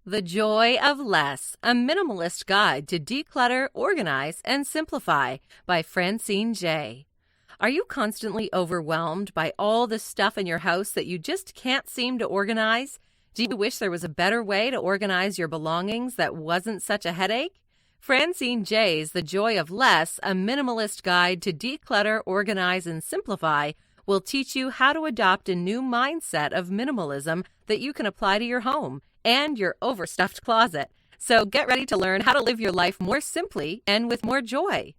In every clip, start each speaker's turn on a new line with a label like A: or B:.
A: The Joy of Less, a Minimalist Guide to Declutter, Organize, and Simplify by Francine J. Are you constantly overwhelmed by all the stuff in your house that you just can't seem to organize? Do you wish there was a better way to organize your belongings that wasn't such a headache? Francine J's The Joy of Less, a Minimalist Guide to Declutter, Organize, and Simplify will teach you how to adopt a new mindset of minimalism that you can apply to your home and your overstuffed closet. So get ready to learn how to live your life more simply and with more joy.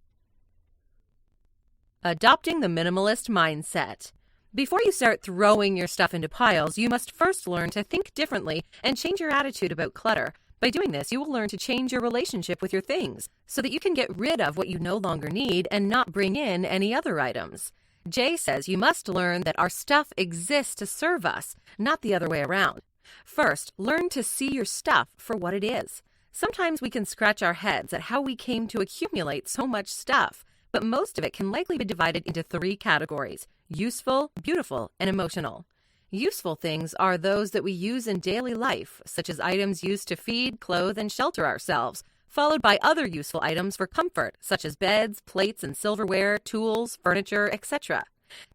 A: Adopting the minimalist mindset. Before you start throwing your stuff into piles, you must first learn to think differently and change your attitude about clutter. By doing this, you will learn to change your relationship with your things so that you can get rid of what you no longer need and not bring in any other items. Jay says you must learn that our stuff exists to serve us, not the other way around. First, learn to see your stuff for what it is. Sometimes we can scratch our heads at how we came to accumulate so much stuff, but most of it can likely be divided into 3 categories: useful, beautiful, and emotional. Useful things are those that we use in daily life, such as items used to feed, clothe, and shelter ourselves, followed by other useful items for comfort, such as beds, plates and silverware, tools, furniture, etc.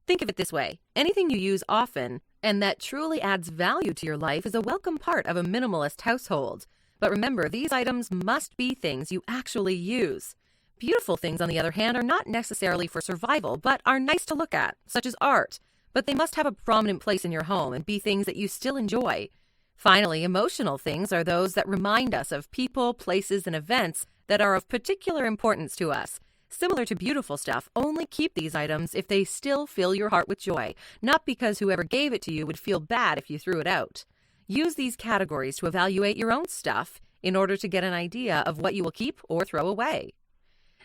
A: Think of it this way: anything you use often and that truly adds value to your life is a welcome part of a minimalist household. But remember, these items must be things you actually use. Beautiful things, on the other hand, are not necessarily for survival, but are nice to look at, such as art. But they must have a prominent place in your home and be things that you still enjoy. Finally, emotional things are those that remind us of people, places, and events that are of particular importance to us. Similar to beautiful stuff, only keep these items if they still fill your heart with joy, not because whoever gave it to you would feel bad if you threw it out. Use these categories to evaluate your own stuff in order to get an idea of what you will keep or throw away.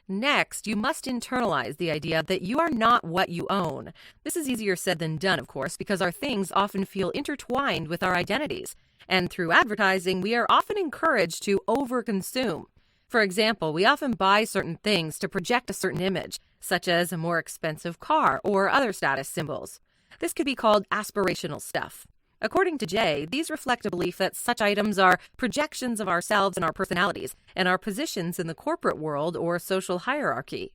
A: Next, you must internalize the idea that you are not what you own. This is easier said than done, of course, because our things often feel intertwined with our identities. And through advertising, we are often encouraged to overconsume. For example, we often buy certain things to project a certain image, such as a more expensive car or other status symbols. This could be called aspirational stuff. According to Jay, these reflect a belief that such items are projections of ourselves and our personalities, and our positions in the corporate world or social hierarchy.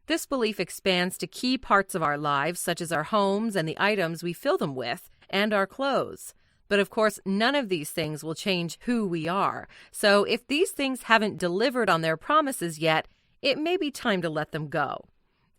A: This belief expands to key parts of our lives, such as our homes and the items we fill them with, and our clothes. But of course, none of these things will change who we are. So if these things haven't delivered on their promises yet, it may be time to let them go.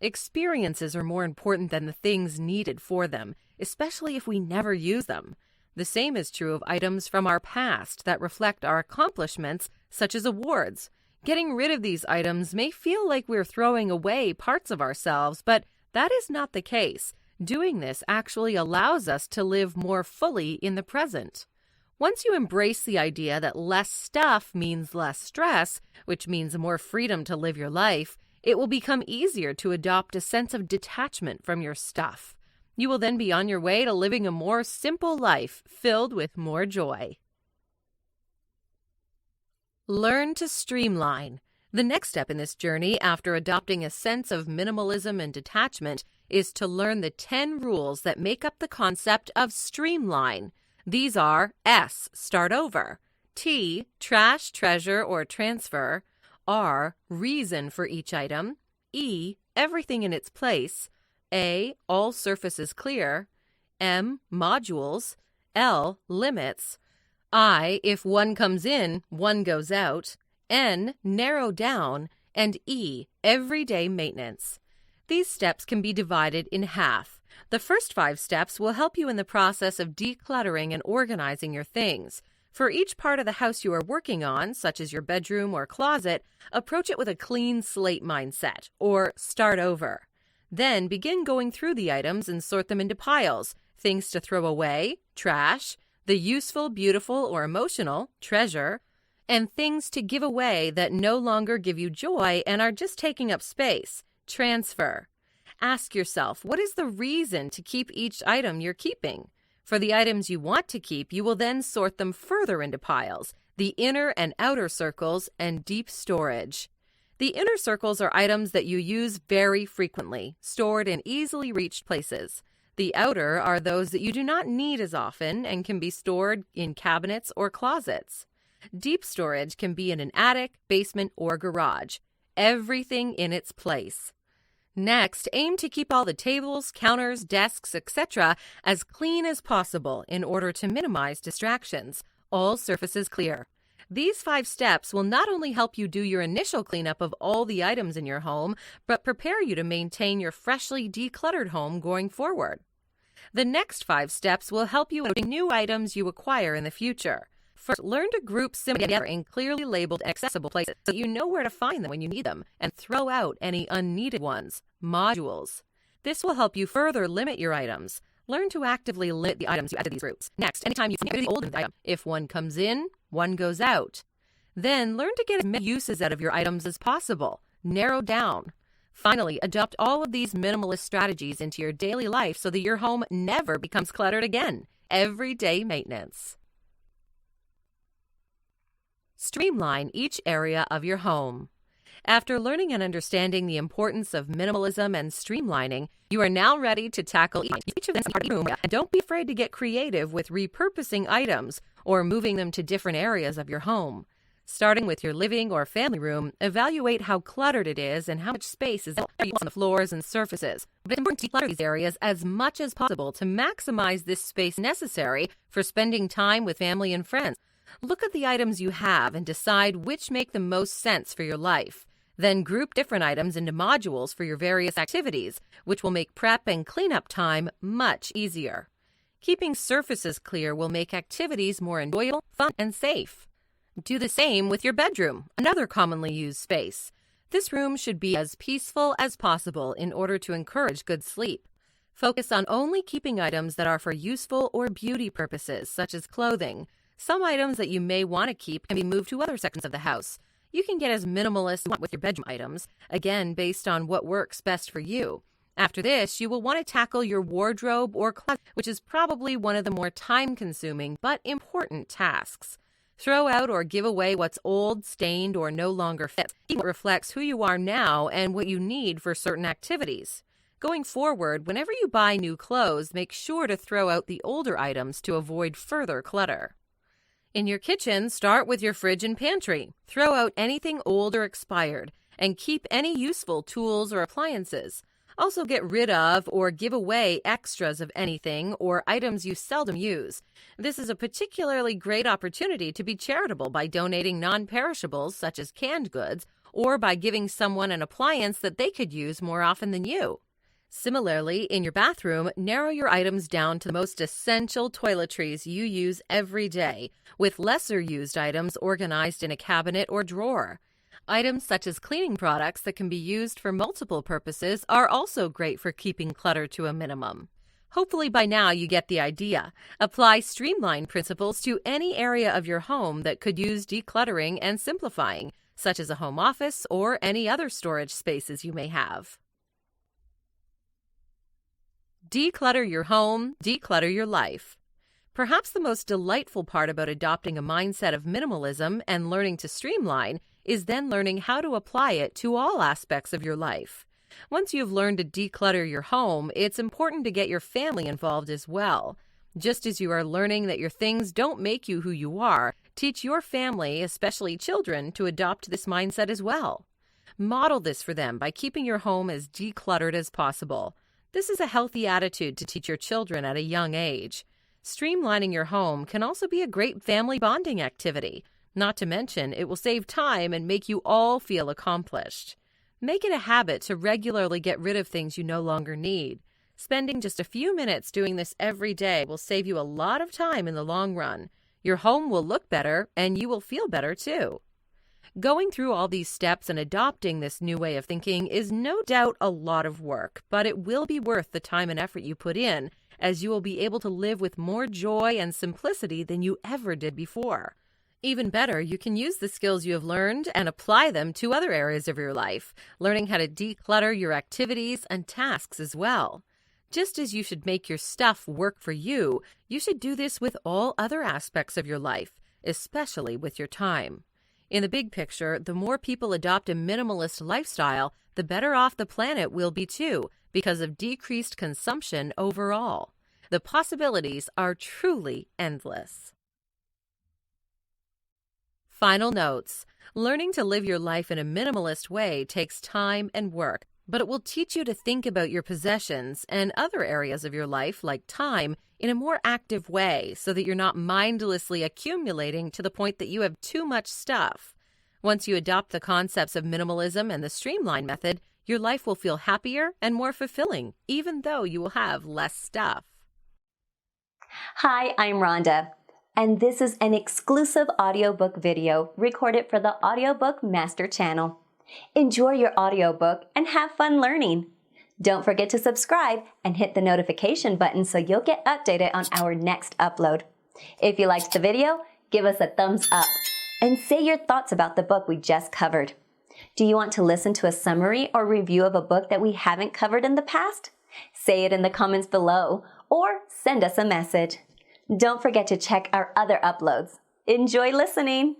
A: Experiences are more important than the things needed for them, especially if we never use them. The same is true of items from our past that reflect our accomplishments, such as awards. Getting rid of these items may feel like we're throwing away parts of ourselves, but that is not the case. Doing this actually allows us to live more fully in the present. Once you embrace the idea that less stuff means less stress, which means more freedom to live your life, it will become easier to adopt a sense of detachment from your stuff. You will then be on your way to living a more simple life filled with more joy. Learn to streamline. The next step in this journey, after adopting a sense of minimalism and detachment, is to learn the 10 rules that make up the concept of streamline. These are S, start over; T, trash, treasure, or transfer; R, reason for each item; E, everything in its place; A, all surfaces clear; M, modules; L, limits; I, if one comes in, one goes out; N, narrow down; and E, everyday maintenance. These steps can be divided in half. The first 5 steps will help you in the process of decluttering and organizing your things. For each part of the house you are working on, such as your bedroom or closet, approach it with a clean slate mindset, or start over. Then begin going through the items and sort them into piles: things to throw away, trash; the useful, beautiful, or emotional, treasure; and things to give away that no longer give you joy and are just taking up space, transfer. Ask yourself, what is the reason to keep each item you're keeping? For the items you want to keep, you will then sort them further into piles: the inner and outer circles, and deep storage. The inner circles are items that you use very frequently, stored in easily reached places. The outer are those that you do not need as often and can be stored in cabinets or closets. Deep storage can be in an attic, basement, or garage. Everything in its place. Next, aim to keep all the tables, counters, desks, etc. as clean as possible in order to minimize distractions. All surfaces clear. These 5 steps will not only help you do your initial cleanup of all the items in your home, but prepare you to maintain your freshly decluttered home going forward. The next 5 steps will help you with new items you acquire in the future. First, learn to group symbols together in clearly labeled and accessible places so that you know where to find them when you need them, and throw out any unneeded ones. Modules. This will help you further limit your items. Learn to actively limit the items you add to these groups. Next, anytime you find the old item, if one comes in, one goes out. Then learn to get as many uses out of your items as possible. Narrow down. Finally, adopt all of these minimalist strategies into your daily life so that your home never becomes cluttered again. Everyday maintenance. Streamline each area of your home. After learning and understanding the importance of minimalism and streamlining, you are now ready to tackle each of them in your room, and don't be afraid to get creative with repurposing items or moving them to different areas of your home. Starting with your living or family room, evaluate how cluttered it is and how much space is on the floors and surfaces. But it's important to declutter these areas as much as possible to maximize this space necessary for spending time with family and friends. Look at the items you have and decide which make the most sense for your life. Then group different items into modules for your various activities, which will make prep and cleanup time much easier. Keeping surfaces clear will make activities more enjoyable, fun, and safe. Do the same with your bedroom, another commonly used space. This room should be as peaceful as possible in order to encourage good sleep. Focus on only keeping items that are for useful or beauty purposes, such as clothing. Some items that you may want to keep can be moved to other sections of the house. You can get as minimalist as you want with your bedroom items, again based on what works best for you. After this, you will want to tackle your wardrobe or closet, which is probably one of the more time-consuming but important tasks. Throw out or give away what's old, stained, or no longer fits. It reflects who you are now and what you need for certain activities. Going forward, whenever you buy new clothes, make sure to throw out the older items to avoid further clutter. In your kitchen, start with your fridge and pantry. Throw out anything old or expired, and keep any useful tools or appliances. Also get rid of or give away extras of anything or items you seldom use. This is a particularly great opportunity to be charitable by donating non-perishables such as canned goods, or by giving someone an appliance that they could use more often than you. Similarly, in your bathroom, narrow your items down to the most essential toiletries you use every day, with lesser used items organized in a cabinet or drawer. Items such as cleaning products that can be used for multiple purposes are also great for keeping clutter to a minimum. Hopefully by now you get the idea. Apply Streamline principles to any area of your home that could use decluttering and simplifying, such as a home office or any other storage spaces you may have. Declutter your home, declutter your life. Perhaps the most delightful part about adopting a mindset of minimalism and learning to streamline is then learning how to apply it to all aspects of your life. Once you've learned to declutter your home, it's important to get your family involved as well. Just as you are learning that your things don't make you who you are, teach your family, especially children, to adopt this mindset as well. Model this for them by keeping your home as decluttered as possible. This is a healthy attitude to teach your children at a young age. Streamlining your home can also be a great family bonding activity. Not to mention, it will save time and make you all feel accomplished. Make it a habit to regularly get rid of things you no longer need. Spending just a few minutes doing this every day will save you a lot of time in the long run. Your home will look better, and you will feel better too. Going through all these steps and adopting this new way of thinking is no doubt a lot of work, but it will be worth the time and effort you put in, as you will be able to live with more joy and simplicity than you ever did before. Even better, you can use the skills you have learned and apply them to other areas of your life, learning how to declutter your activities and tasks as well. Just as you should make your stuff work for you, you should do this with all other aspects of your life, especially with your time. In the big picture, the more people adopt a minimalist lifestyle, the better off the planet will be too, because of decreased consumption overall. The possibilities are truly endless. Final notes. Learning to live your life in a minimalist way takes time and work, but it will teach you to think about your possessions and other areas of your life, like time, in a more active way so that you're not mindlessly accumulating to the point that you have too much stuff. Once you adopt the concepts of minimalism and the Streamline method, your life will feel happier and more fulfilling, even though you will have less stuff.
B: Hi, I'm Rhonda, and this is an exclusive audiobook video recorded for the Audiobook Master channel. Enjoy your audiobook and have fun learning. Don't forget to subscribe and hit the notification button so you'll get updated on our next upload. If you liked the video, give us a thumbs up and say your thoughts about the book we just covered. Do you want to listen to a summary or review of a book that we haven't covered in the past? Say it in the comments below or send us a message. Don't forget to check our other uploads. Enjoy listening!